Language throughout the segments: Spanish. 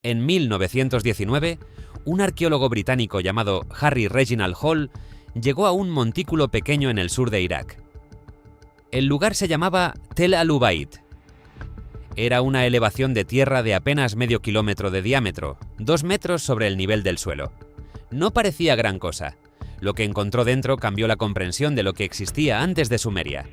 En 1919, un arqueólogo británico llamado Harry Reginald Hall llegó a un montículo pequeño en el sur de Irak. El lugar se llamaba Tel al-Ubaid. Era una elevación de tierra de apenas medio kilómetro de diámetro, 2 metros sobre el nivel del suelo. No parecía gran cosa. Lo que encontró dentro cambió la comprensión de lo que existía antes de Sumeria.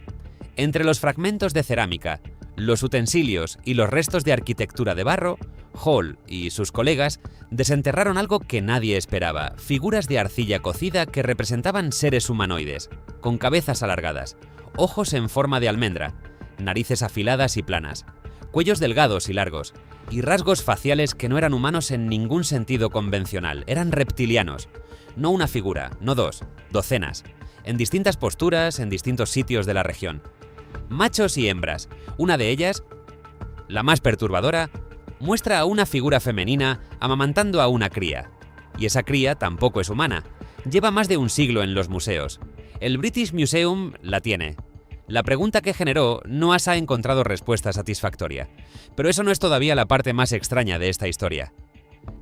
Entre los fragmentos de cerámica, los utensilios y los restos de arquitectura de barro, Hall y sus colegas desenterraron algo que nadie esperaba: figuras de arcilla cocida que representaban seres humanoides, con cabezas alargadas, ojos en forma de almendra, narices afiladas y planas, cuellos delgados y largos, y rasgos faciales que no eran humanos en ningún sentido convencional, eran reptilianos. No una figura, no dos, docenas, en distintas posturas, en distintos sitios de la región. Machos y hembras. Una de ellas, la más perturbadora, muestra a una figura femenina amamantando a una cría. Y esa cría tampoco es humana. Lleva más de un siglo en los museos. El British Museum la tiene. La pregunta que generó no ha encontrado respuesta satisfactoria. Pero eso no es todavía la parte más extraña de esta historia.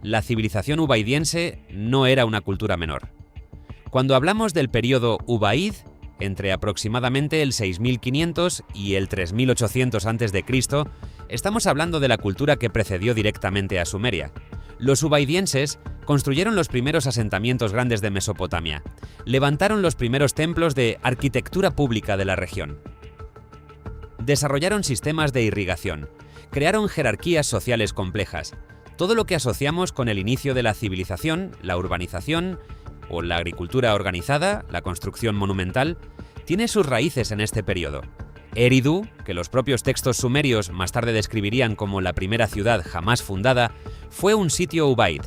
La civilización ubaidiense no era una cultura menor. Cuando hablamos del período Ubaid, entre aproximadamente el 6500 y el 3800 a.C., estamos hablando de la cultura que precedió directamente a Sumeria. Los ubaidienses construyeron los primeros asentamientos grandes de Mesopotamia, levantaron los primeros templos de arquitectura pública de la región. Desarrollaron sistemas de irrigación, crearon jerarquías sociales complejas, todo lo que asociamos con el inicio de la civilización, la urbanización o la agricultura organizada, la construcción monumental, tiene sus raíces en este periodo. Eridu, que los propios textos sumerios más tarde describirían como la primera ciudad jamás fundada, fue un sitio Ubaid.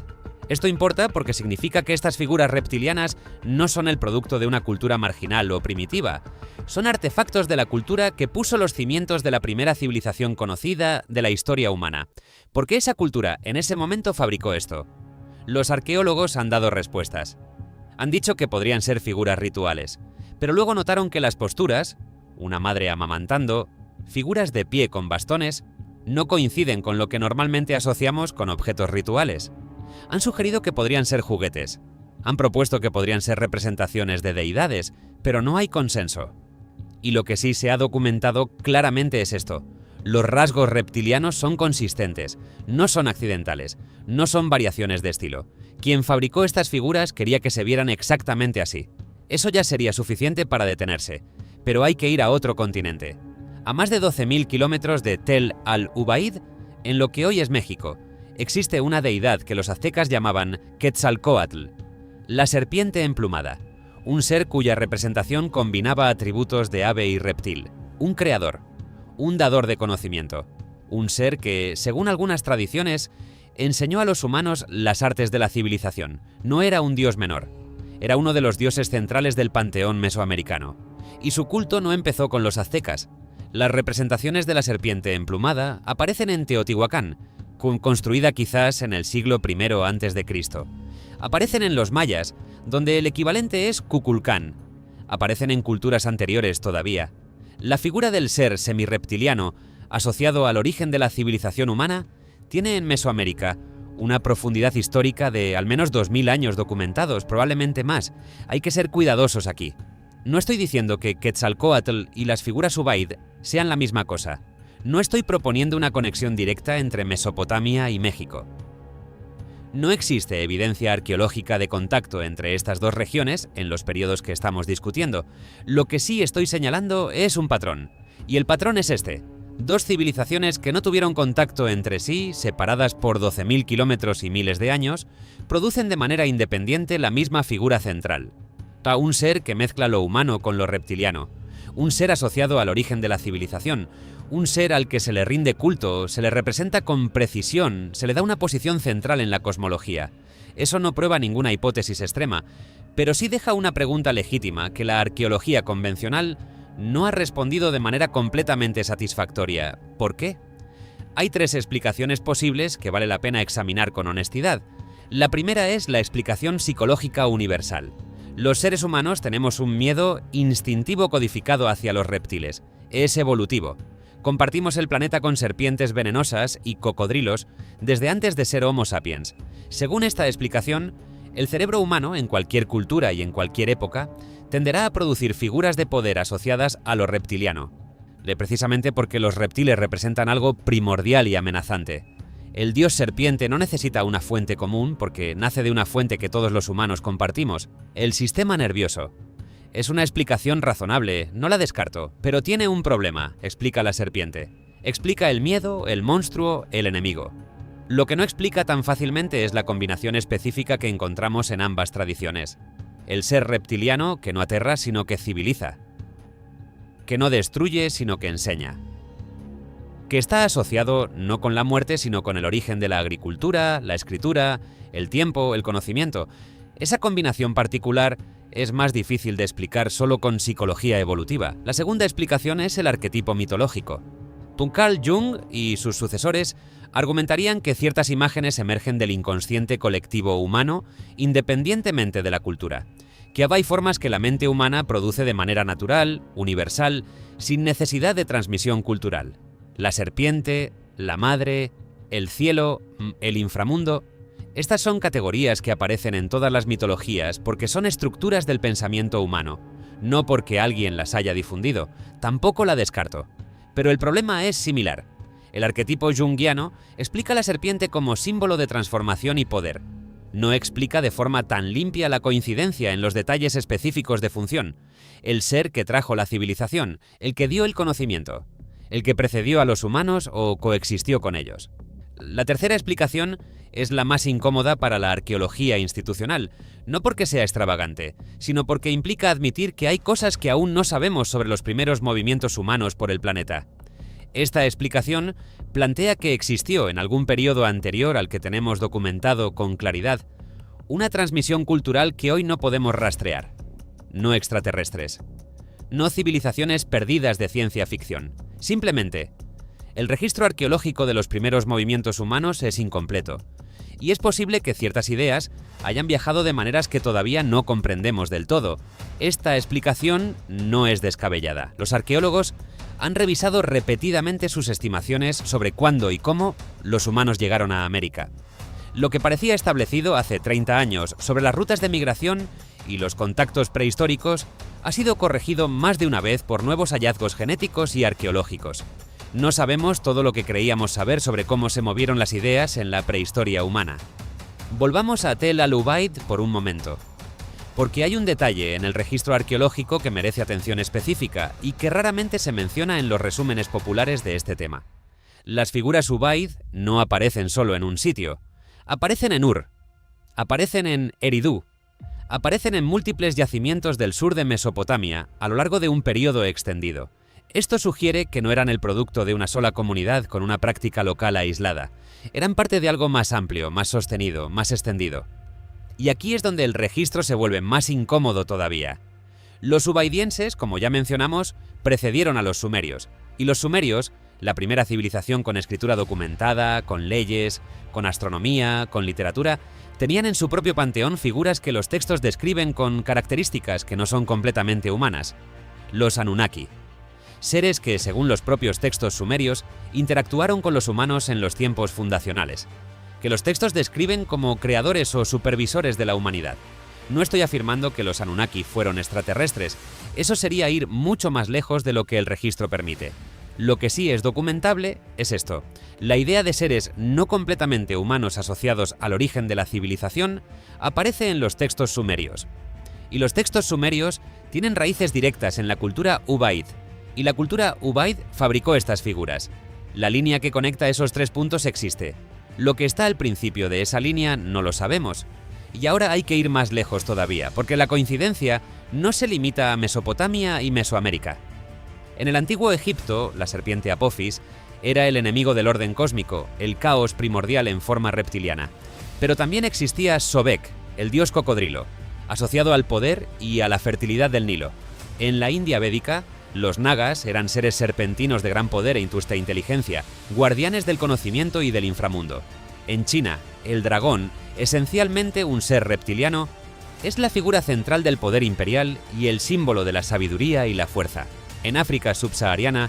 Esto importa porque significa que estas figuras reptilianas no son el producto de una cultura marginal o primitiva. Son artefactos de la cultura que puso los cimientos de la primera civilización conocida de la historia humana. ¿Por qué esa cultura en ese momento fabricó esto? Los arqueólogos han dado respuestas. Han dicho que podrían ser figuras rituales, pero luego notaron que las posturas, una madre amamantando, figuras de pie con bastones, no coinciden con lo que normalmente asociamos con objetos rituales. Han sugerido que podrían ser juguetes. Han propuesto que podrían ser representaciones de deidades, pero no hay consenso. Y lo que sí se ha documentado claramente es esto: los rasgos reptilianos son consistentes, no son accidentales, no son variaciones de estilo. Quien fabricó estas figuras quería que se vieran exactamente así. Eso ya sería suficiente para detenerse, pero hay que ir a otro continente. A más de 12.000 kilómetros de Tel al-Ubaid, en lo que hoy es México, existe una deidad que los aztecas llamaban Quetzalcóatl, la serpiente emplumada, un ser cuya representación combinaba atributos de ave y reptil, un creador, un dador de conocimiento, un ser que, según algunas tradiciones, enseñó a los humanos las artes de la civilización. No era un dios menor, era uno de los dioses centrales del panteón mesoamericano. Y su culto no empezó con los aztecas. Las representaciones de la serpiente emplumada aparecen en Teotihuacán, construida quizás en el siglo I a.C. Aparecen en los mayas, donde el equivalente es Kukulcán. Aparecen en culturas anteriores todavía. La figura del ser semirreptiliano, asociado al origen de la civilización humana, tiene en Mesoamérica una profundidad histórica de al menos 2000 años documentados, probablemente más. Hay que ser cuidadosos aquí. No estoy diciendo que Quetzalcóatl y las figuras Ubaid sean la misma cosa. No estoy proponiendo una conexión directa entre Mesopotamia y México. No existe evidencia arqueológica de contacto entre estas dos regiones en los periodos que estamos discutiendo. Lo que sí estoy señalando es un patrón. Y el patrón es este: dos civilizaciones que no tuvieron contacto entre sí, separadas por 12.000 kilómetros y miles de años, producen de manera independiente la misma figura central. Un ser que mezcla lo humano con lo reptiliano. Un ser asociado al origen de la civilización. Un ser al que se le rinde culto, se le representa con precisión, se le da una posición central en la cosmología. Eso no prueba ninguna hipótesis extrema, pero sí deja una pregunta legítima que la arqueología convencional no ha respondido de manera completamente satisfactoria. ¿Por qué? Hay 3 explicaciones posibles que vale la pena examinar con honestidad. La primera es la explicación psicológica universal. Los seres humanos tenemos un miedo instintivo codificado hacia los reptiles. Es evolutivo. Compartimos el planeta con serpientes venenosas y cocodrilos desde antes de ser Homo sapiens. Según esta explicación, el cerebro humano, en cualquier cultura y en cualquier época, tenderá a producir figuras de poder asociadas a lo reptiliano, precisamente porque los reptiles representan algo primordial y amenazante. El dios serpiente no necesita una fuente común porque nace de una fuente que todos los humanos compartimos, el sistema nervioso. Es una explicación razonable, no la descarto, pero tiene un problema, explica la serpiente. Explica el miedo, el monstruo, el enemigo. Lo que no explica tan fácilmente es la combinación específica que encontramos en ambas tradiciones. El ser reptiliano que no aterra sino que civiliza. Que no destruye sino que enseña. Que está asociado no con la muerte sino con el origen de la agricultura, la escritura, el tiempo, el conocimiento. Esa combinación particular es más difícil de explicar solo con psicología evolutiva. La segunda explicación es el arquetipo mitológico. Carl Jung y sus sucesores argumentarían que ciertas imágenes emergen del inconsciente colectivo humano independientemente de la cultura, que hay formas que la mente humana produce de manera natural, universal, sin necesidad de transmisión cultural. La serpiente, la madre, el cielo, el inframundo. Estas son categorías que aparecen en todas las mitologías porque son estructuras del pensamiento humano, no porque alguien las haya difundido. Tampoco la descarto. Pero el problema es similar. El arquetipo junguiano explica a la serpiente como símbolo de transformación y poder. No explica de forma tan limpia la coincidencia en los detalles específicos de función. El ser que trajo la civilización, el que dio el conocimiento, el que precedió a los humanos o coexistió con ellos. La tercera explicación es la más incómoda para la arqueología institucional, no porque sea extravagante, sino porque implica admitir que hay cosas que aún no sabemos sobre los primeros movimientos humanos por el planeta. Esta explicación plantea que existió en algún periodo anterior al que tenemos documentado con claridad una transmisión cultural que hoy no podemos rastrear. No extraterrestres. No civilizaciones perdidas de ciencia ficción. Simplemente, el registro arqueológico de los primeros movimientos humanos es incompleto, y es posible que ciertas ideas hayan viajado de maneras que todavía no comprendemos del todo. Esta explicación no es descabellada. Los arqueólogos han revisado repetidamente sus estimaciones sobre cuándo y cómo los humanos llegaron a América. Lo que parecía establecido hace 30 años sobre las rutas de migración y los contactos prehistóricos ha sido corregido más de una vez por nuevos hallazgos genéticos y arqueológicos. No sabemos todo lo que creíamos saber sobre cómo se movieron las ideas en la prehistoria humana. Volvamos a Tel al-Ubaid por un momento, porque hay un detalle en el registro arqueológico que merece atención específica y que raramente se menciona en los resúmenes populares de este tema. Las figuras Ubaid no aparecen solo en un sitio, aparecen en Ur, aparecen en Eridu, aparecen en múltiples yacimientos del sur de Mesopotamia a lo largo de un periodo extendido. Esto sugiere que no eran el producto de una sola comunidad con una práctica local aislada. Eran parte de algo más amplio, más sostenido, más extendido. Y aquí es donde el registro se vuelve más incómodo todavía. Los ubaidienses, como ya mencionamos, precedieron a los sumerios. Y los sumerios, la primera civilización con escritura documentada, con leyes, con astronomía, con literatura, tenían en su propio panteón figuras que los textos describen con características que no son completamente humanas. Los Anunnaki. Seres que, según los propios textos sumerios, interactuaron con los humanos en los tiempos fundacionales, que los textos describen como creadores o supervisores de la humanidad. No estoy afirmando que los Anunnaki fueron extraterrestres, eso sería ir mucho más lejos de lo que el registro permite. Lo que sí es documentable es esto: la idea de seres no completamente humanos asociados al origen de la civilización aparece en los textos sumerios. Y los textos sumerios tienen raíces directas en la cultura Ubaid, y la cultura Ubaid fabricó estas figuras. La línea que conecta esos tres puntos existe. Lo que está al principio de esa línea no lo sabemos. Y ahora hay que ir más lejos todavía, porque la coincidencia no se limita a Mesopotamia y Mesoamérica. En el antiguo Egipto, la serpiente Apophis era el enemigo del orden cósmico, el caos primordial en forma reptiliana. Pero también existía Sobek, el dios cocodrilo, asociado al poder y a la fertilidad del Nilo. En la India védica, los nagas eran seres serpentinos de gran poder e industa inteligencia, guardianes del conocimiento y del inframundo. En China, el dragón, esencialmente un ser reptiliano, es la figura central del poder imperial y el símbolo de la sabiduría y la fuerza. En África subsahariana,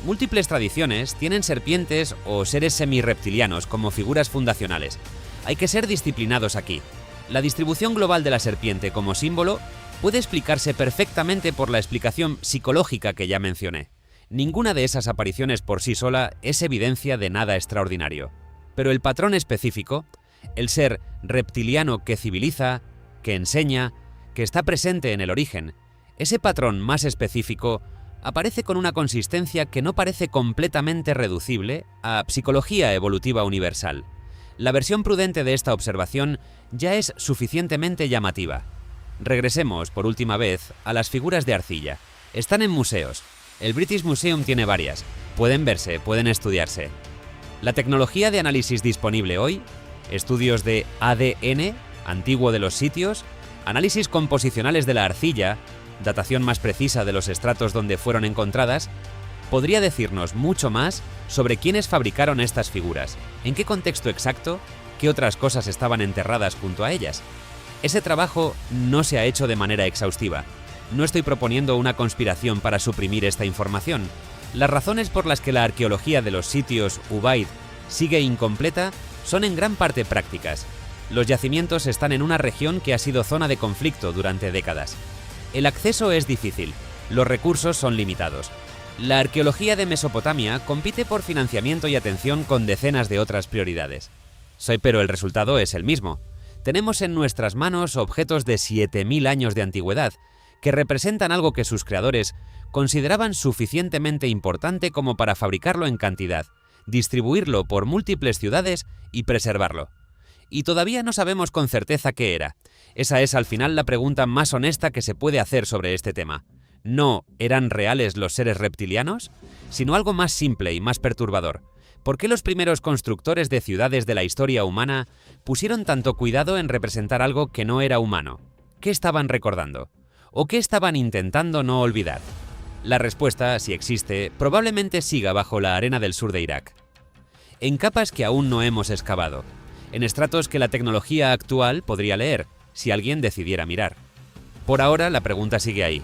Múltiples tradiciones tienen serpientes o seres semirreptilianos como figuras fundacionales. Hay que ser disciplinados aquí. La distribución global de la serpiente como símbolo puede explicarse perfectamente por la explicación psicológica que ya mencioné. Ninguna de esas apariciones por sí sola es evidencia de nada extraordinario. Pero el patrón específico, el ser reptiliano que civiliza, que enseña, que está presente en el origen, ese patrón más específico aparece con una consistencia que no parece completamente reducible a psicología evolutiva universal. La versión prudente de esta observación ya es suficientemente llamativa. Regresemos, por última vez, a las figuras de arcilla. Están en museos. El British Museum tiene varias. Pueden verse, pueden estudiarse. La tecnología de análisis disponible hoy, estudios de ADN, antiguo de los sitios, análisis composicionales de la arcilla, datación más precisa de los estratos donde fueron encontradas, podría decirnos mucho más sobre quiénes fabricaron estas figuras, en qué contexto exacto, qué otras cosas estaban enterradas junto a ellas. Ese trabajo no se ha hecho de manera exhaustiva. No estoy proponiendo una conspiración para suprimir esta información. Las razones por las que la arqueología de los sitios Ubaid sigue incompleta son en gran parte prácticas. Los yacimientos están en una región que ha sido zona de conflicto durante décadas. El acceso es difícil, los recursos son limitados. La arqueología de Mesopotamia compite por financiamiento y atención con decenas de otras prioridades. Pero el resultado es el mismo. Tenemos en nuestras manos objetos de 7000 años de antigüedad, que representan algo que sus creadores consideraban suficientemente importante como para fabricarlo en cantidad, distribuirlo por múltiples ciudades y preservarlo. Y todavía no sabemos con certeza qué era. Esa es al final la pregunta más honesta que se puede hacer sobre este tema. No ¿eran reales los seres reptilianos? Sino algo más simple y más perturbador. ¿Por qué los primeros constructores de ciudades de la historia humana pusieron tanto cuidado en representar algo que no era humano? ¿Qué estaban recordando? ¿O qué estaban intentando no olvidar? La respuesta, si existe, probablemente siga bajo la arena del sur de Irak. En capas que aún no hemos excavado. En estratos que la tecnología actual podría leer, si alguien decidiera mirar. Por ahora, la pregunta sigue ahí.